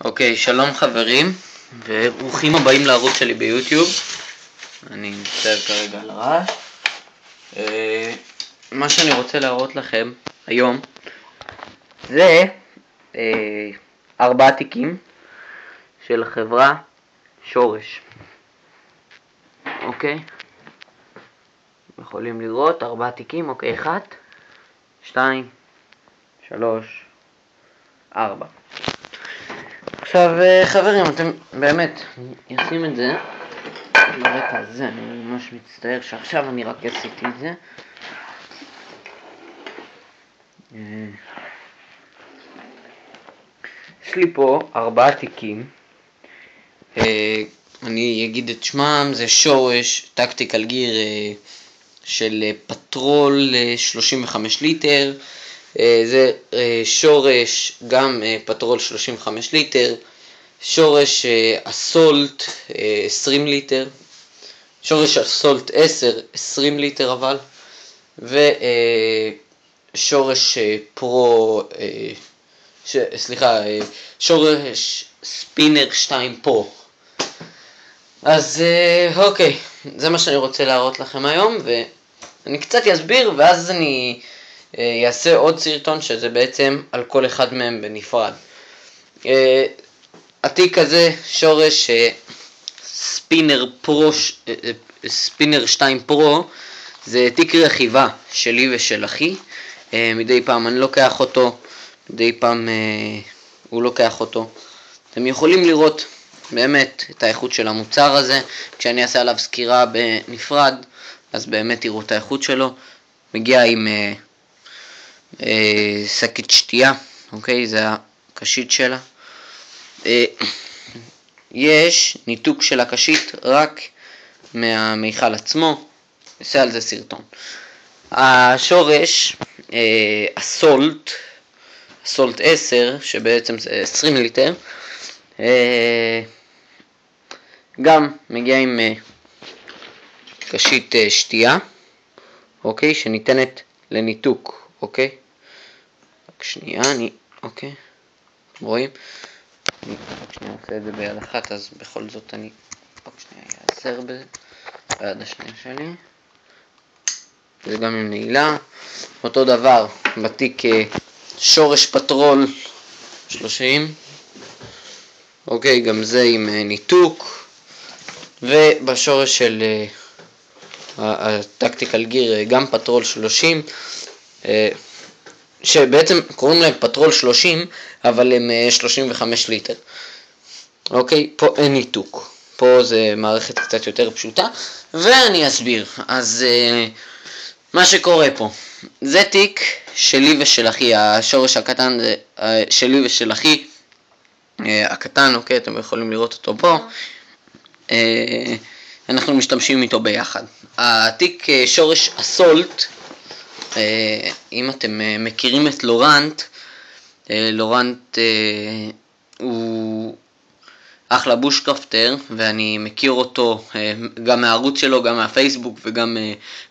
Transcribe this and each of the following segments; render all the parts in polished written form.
אוקיי, שלום חברים, וברוכים הבאים לערוץ שלי ביוטיוב. אני מצטער כרגע על הרעש. מה שאני רוצה להראות לכם היום זה 4 תיקים של חברה שורש. אוקיי, יכולים לראות 4 תיקים, אוקיי, 1, 2, 3, 4. עכשיו חברים, אתם באמת, אני אשים את זה ברקע הזה, אני ממש מצטער שעכשיו אני רק עשיתי את זה. יש לי פה 4 תיקים, אני אגיד את שמם, זה שורש, טקטיקל גיר של פטרול 35 ליטר, זה שורש גם פטרול 35 ליטר, שורש אסולט 20 ליטר, שורש אסולט 10 20 ליטר אבל, ושורש פרו, שורש ספינר 2 פרו. אז אוקיי, זה מה שאני רוצה להראות לכם היום, ואני קצת אסביר ואז אני יעשה עוד סרטון שזה בעצם על כל אחד מהם בנפרד. התיק הזה שורש ספינר 2 פרו, זה תיק רכיבה שלי ושל אחי. מדי פעם אני לוקח אותו, מדי פעם הוא לוקח אותו. אתם יכולים לראות באמת את האיכות של המוצר הזה, כשאני אעשה עליו סקירה בנפרד אז באמת תראו את האיכות שלו. מגיע עם שקית שתייה, אוקיי, זה הקשית שלה. יש ניתוק של הקשית רק מהמיכל עצמו, נעשה על זה סרטון. השורש אסולט 10 שבעצם זה 20 ליטר, גם מגיע עם קשית שתייה, אוקיי, שניתנת לניתוק, אוקיי. רק שנייה, אוקיי, אתם רואים? אני רק שנייה עושה את זה ביד אחת, אז בכל זאת אני רק שנייה אעזר בזה ביד השנייה שלי. זה גם עם נעילה. אותו דבר בתיק שורש פטרול 30, אוקיי, גם זה עם ניתוק. ובשורש של הטקטיקל גיר גם פטרול 30, שבעצם קוראים להם פטרול 30 אבל הם 35 ליטר. אוקיי, פה אין ניתוק, פה זה מערכת קצת יותר פשוטה ואני אסביר. אז מה שקורה פה, זה תיק שלי ושל אחי, השורש הקטן זה שלי ושל אחי הקטן, אוקיי, אתם יכולים לראות אותו פה. אנחנו משתמשים איתו ביחד. התיק שורש אסולט, אם אתם מכירים את לורנט, לורנט הוא אחלה בושקרפטר ואני מכיר אותו גם מהערוץ שלו, גם מהפייסבוק וגם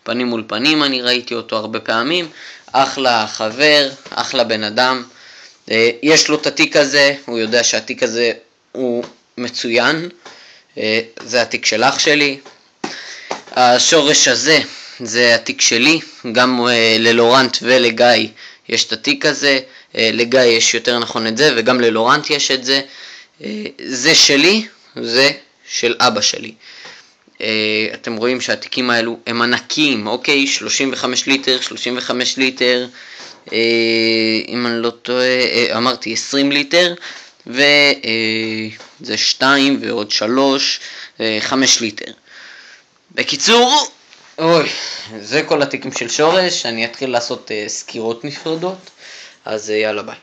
פנים מול פנים, אני ראיתי אותו הרבה פעמים. אחלה חבר, אחלה בן אדם. יש לו את התיק הזה, הוא יודע שהתיק הזה הוא מצוין, זה התיק של אח שלי. השורש הזה זה התיק שלי, גם ללורנט ולגיא יש את התיק הזה, לגיא יש יותר נכון את זה וגם ללורנט יש את זה. זה שלי, זה של אבא שלי. אתם רואים שהתיקים האלו הם ענקיים, אוקיי, 35 ליטר, 35 ליטר, אם אני לא טועה, אמרתי 20 ליטר, וזה 2 ועוד 3, 5 ליטר. בקיצור, אוי, זה כל התיקים של שורש. אני אתחיל לעשות סקירות נפרדות, אז יאללה ביי.